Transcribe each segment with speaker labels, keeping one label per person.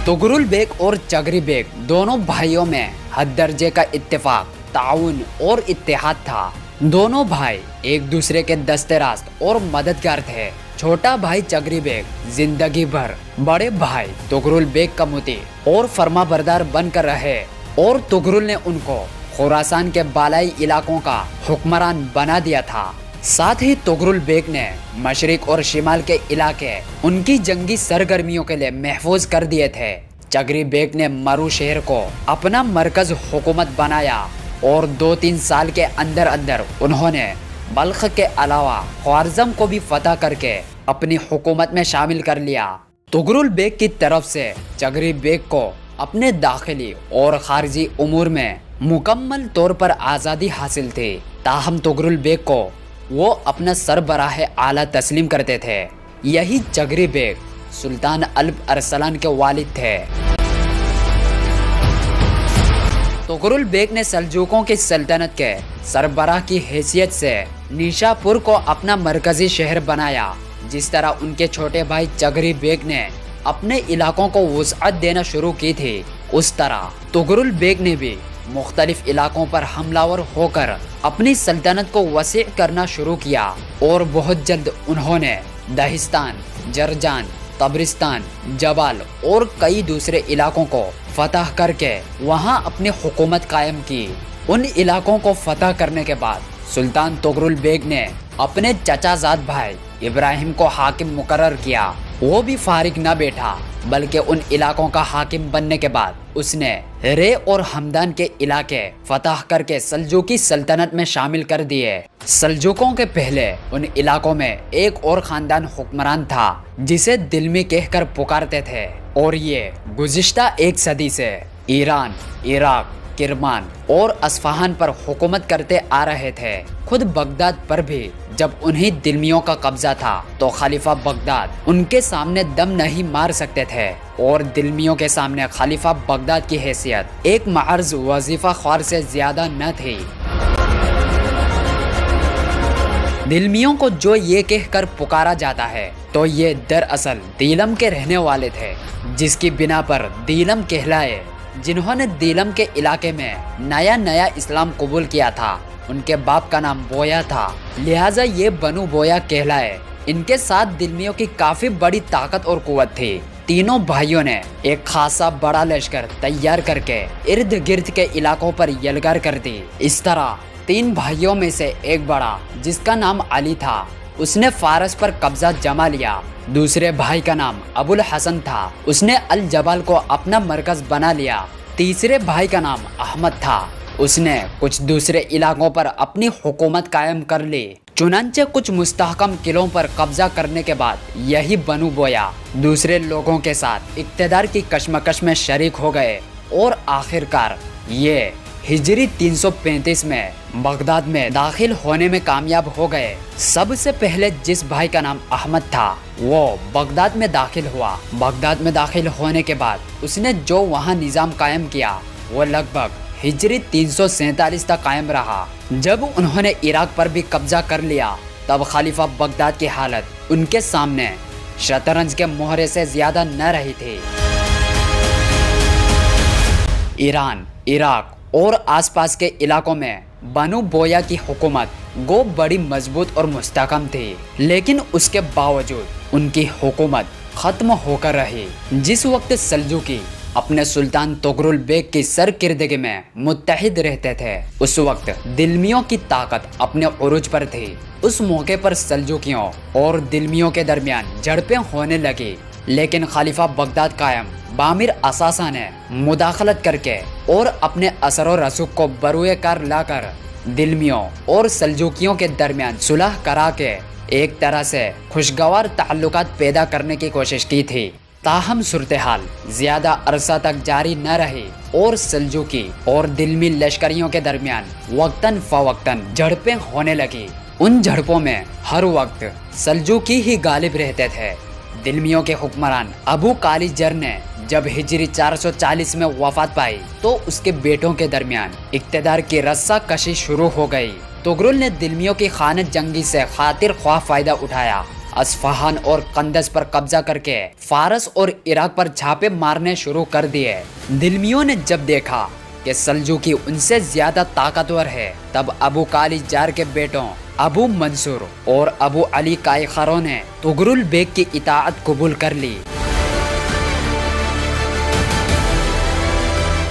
Speaker 1: Tughril bag और चगरी bag दोनों भाइयों में हद दर्जे का इत्तेफाक, ताउन और इत्तेहाद था। दोनों भाई एक दूसरे के दस्ते रास्त और मददगार थे। छोटा भाई चगरी बेग जिंदगी भर बड़े भाई तुगरुल बेग का मुती और फर्माबरदार बनकर रहे और तुगरुल ने उनको खुरासान के बालाई इलाकों का हुक्मरान बना दिया था। साथ ही तुगरुल बेग ने मशरिक और शिमाल के इलाके उनकी जंगी सरगर्मियों के लिए महफूज कर दिए थे। चगरी बेग ने मरू शहर को अपना मरकज हुकूमत बनाया और 2-3 साल के अंदर अंदर उन्होंने बल्ख के अलावा ख्वारज़म को भी फतह करके अपनी हुकूमत में शामिल कर लिया। तुगरुल बेग की तरफ से चगरी बेग को अपने दाखिली और खारजी उमूर में मुकम्मल तौर पर आज़ादी हासिल थी। ताहम तुगरुल बेग को वो अपना सरबराह आला तस्लीम करते थे। यही चगरी बेग सुल्तान अल्प अरसलान के वालिद थे। तुगरुल बेग ने सल्जूकों की सल्तनत के सरबराह की हैसियत से निशापुर को अपना मरकजी शहर बनाया। जिस तरह उनके छोटे भाई चगरी बेग ने अपने इलाकों को वुसअत देना शुरू की थी, उस तरह तुगरुल बेग ने भी मुख्तलिफ इलाकों पर हमलावर होकर अपनी सल्तनत को वसी करना शुरू किया और बहुत जल्द उन्होंने दहिस्तान, जरजान, तबरिस्तान, जबाल और कई दूसरे इलाकों को फतह करके वहां अपनी हुकूमत कायम की। उन इलाकों को फतह करने के बाद सुल्तान तुगरुल बेग ने अपने चचाजाद भाई इब्राहिम को हाकिम मुकर्रर किया। वो भी फारिग न बैठा, बल्कि उन इलाकों का हाकिम बनने के बाद उसने रे और हमदान के इलाके फतह करके सल्जूकी सल्तनत में शामिल कर दिए। सल्जूकों के पहले उन इलाकों में एक और खानदान हुक्मरान था जिसे दिल्मी कहकर पुकारते थे और ये गुज़िश्ता 1 सदी से ईरान, इराक, किरमान और अस्फहान पर हुकूमत करते आ रहे थे। खुद बगदाद पर भी जब उन्हीं दिल्मियों का कब्जा था तो खलीफा बगदाद उनके सामने दम नहीं मार सकते थे और दिल्मियों के सामने खलीफा बगदाद की हैसियत एक मअर्ज वजीफा ख्वार से ज्यादा न थी। दिल्मियों को जो ये कहकर पुकारा जाता है तो ये दरअसल दीलम के रहने वाले थे, जिसकी बिना पर दीलम कहलाए। जिन्होंने दीलम के इलाके में नया इस्लाम कबूल किया था, उनके बाप का नाम बोया था, लिहाजा ये बनु बोया कहलाए। इनके साथ दिल्मियों की काफी बड़ी ताकत और कुव्वत थी। तीनों भाइयों ने एक खासा बड़ा लश्कर तैयार करके इर्द गिर्द के इलाकों पर यलगार कर दी। इस तरह 3 भाइयों में से एक बड़ा, जिसका नाम अली था, उसने फारस पर कब्जा जमा लिया। दूसरे भाई का नाम अबुल हसन था, उसने अल जबाल को अपना मरकज बना लिया। तीसरे भाई का नाम अहमद था, उसने कुछ दूसरे इलाकों पर अपनी हुकूमत कायम कर ली। चुनांचे कुछ मुस्तहकम किलों पर कब्जा करने के बाद यही बनु बोया दूसरे लोगों के साथ इक्तदार की कशमकश में शरीक हो गए और आखिरकार ये हिजरी 335 में बगदाद में दाखिल होने में कामयाब हो गए। सबसे पहले जिस भाई का नाम अहमद था वो बगदाद में दाखिल हुआ। बगदाद में दाखिल होने के बाद उसने जो वहाँ निज़ाम कायम किया वो लगभग हिजरी 347 तक कायम रहा। जब उन्होंने इराक पर भी कब्जा कर लिया तब खलीफा बगदाद की हालत उनके सामने शतरंज के मोहरे से ज्यादा न रही थी। ईरान, इराक और आसपास के इलाकों में बनु बोया की हुकूमत गो बड़ी मजबूत और मुस्तहकम थी, लेकिन उसके बावजूद उनकी हुकूमत खत्म होकर रही। जिस वक्त सल्जूकी अपने सुल्तान तुगरुल बेग की सरकिर्दगी में मुत्तहिद रहते थे, उस वक्त दिल्मियों की ताकत अपने उरूज पर थी। उस मौके पर सल्जूकियों और दिल्मियों के दरमियान झड़पें होने लगी, लेकिन खलीफा बगदाद कायम बामिर असासा ने मुदाखलत करके और अपने असर और रसूख को बरूए कार लाकर दिल्मियों और सल्जूकियों के दरमियान सुलह करा के एक तरह से खुशगवार ताल्लुकात पैदा करने की कोशिश की थी। ताहम सूरत हाल ज्यादा अरसा तक जारी न रही और सल्जूकी और दिल्मी लश्करियों के दरमियान वक्तन फवक्तन झड़पें होने लगी। उन झड़पों में हर वक्त सल्जूकी ही गालिब रहते थे। दिल्मियों के हुक्मरान अबू कालीजर ने जब हिजरी 440 में वफात पाई तो उसके बेटों के दरमियान इक्तदार की रस्सा कशी शुरू हो गई। तुगरुल ने दिल्मियों की खानत जंगी से खातिर ख्वाह फायदा उठाया। اصفہان اور قندز پر قبضہ کر کے فارس اور عراق پر چھاپے مارنے شروع کر دیے۔ دلمیوں نے جب دیکھا کہ سلجوقی ان سے زیادہ طاقتور ہے، تب ابو کالی جار کے بیٹوں ابو منصور اور ابو علی کائخارو نے تغرل بیگ کی اطاعت قبول کر لی۔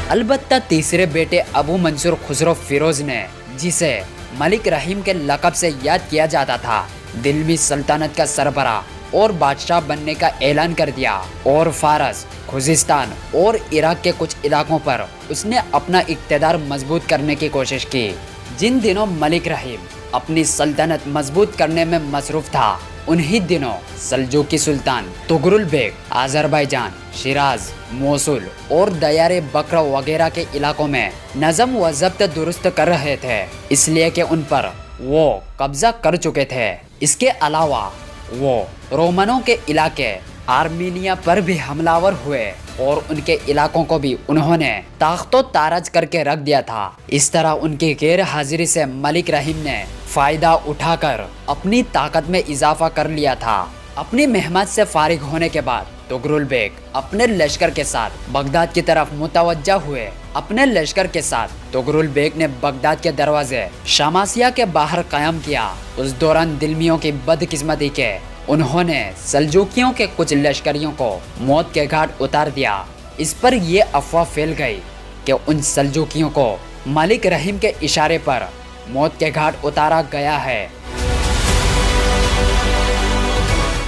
Speaker 1: البتہ تیسرے بیٹے ابو منصور خسرو فیروز نے، جسے ملک رحیم کے لقب سے یاد کیا جاتا تھا، دلمی سلطنت کا سربراہ اور بادشاہ بننے کا اعلان کر دیا اور فارس، خوزستان اور عراق کے کچھ علاقوں پر اس نے اپنا اقتدار مضبوط کرنے کی کوشش کی۔ جن دنوں ملک رحیم اپنی سلطنت مضبوط کرنے میں مصروف تھا، انہی دنوں سلجوقی سلطان تغرل بیگ آذربائیجان، شیراز، موصل اور دیار بکر وغیرہ کے علاقوں میں نظم و ضبط درست کر رہے تھے، اس لیے کہ ان پر وہ قبضہ کر چکے تھے۔ اس کے علاوہ وہ رومنوں کے علاقے آرمینیا پر بھی حملہ آور ہوئے اور ان کے علاقوں کو بھی انہوں نے تاخت و تاراج کر کے رکھ دیا تھا۔ اس طرح ان کی غیر حاضری سے ملک رحیم نے فائدہ اٹھا کر اپنی طاقت میں اضافہ کر لیا تھا۔ اپنی مہمات سے فارغ ہونے کے بعد تغرل بیگ اپنے لشکر کے ساتھ بغداد کی طرف متوجہ ہوئے۔ اپنے لشکر کے ساتھ تغرل بیگ نے بغداد کے دروازے شماسیہ کے باہر قیام کیا۔ اس دوران دلمیوں کی بدقسمتی کے انہوں نے سلجوقیوں کے کچھ لشکریوں کو موت کے گھاٹ اتار دیا۔ اس پر یہ افواہ پھیل گئی کہ ان سلجوقیوں کو ملک رحیم کے اشارے پر موت کے گھاٹ اتارا گیا ہے۔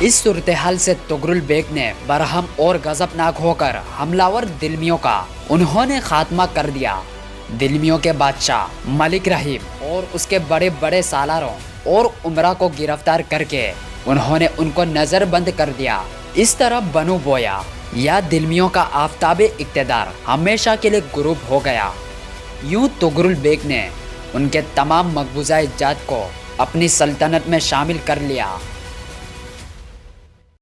Speaker 1: اس صورتحال سے تغرل بیگ نے برہم اور غضبناک ہو کر حملہ آور دلمیوں کا انہوں نے خاتمہ کر دیا۔ دلمیوں کے بادشاہ ملک رحیم اور اس کے بڑے بڑے سالاروں اور امراء کو گرفتار کر کے انہوں نے ان کو نظر بند کر دیا۔ اس طرح بنو بویا یا دلمیوں کا آفتاب اقتدار ہمیشہ کے لیے غروب ہو گیا۔ یوں تغرل بیگ نے ان کے تمام مقبوضہ جات کو اپنی سلطنت میں شامل کر لیا۔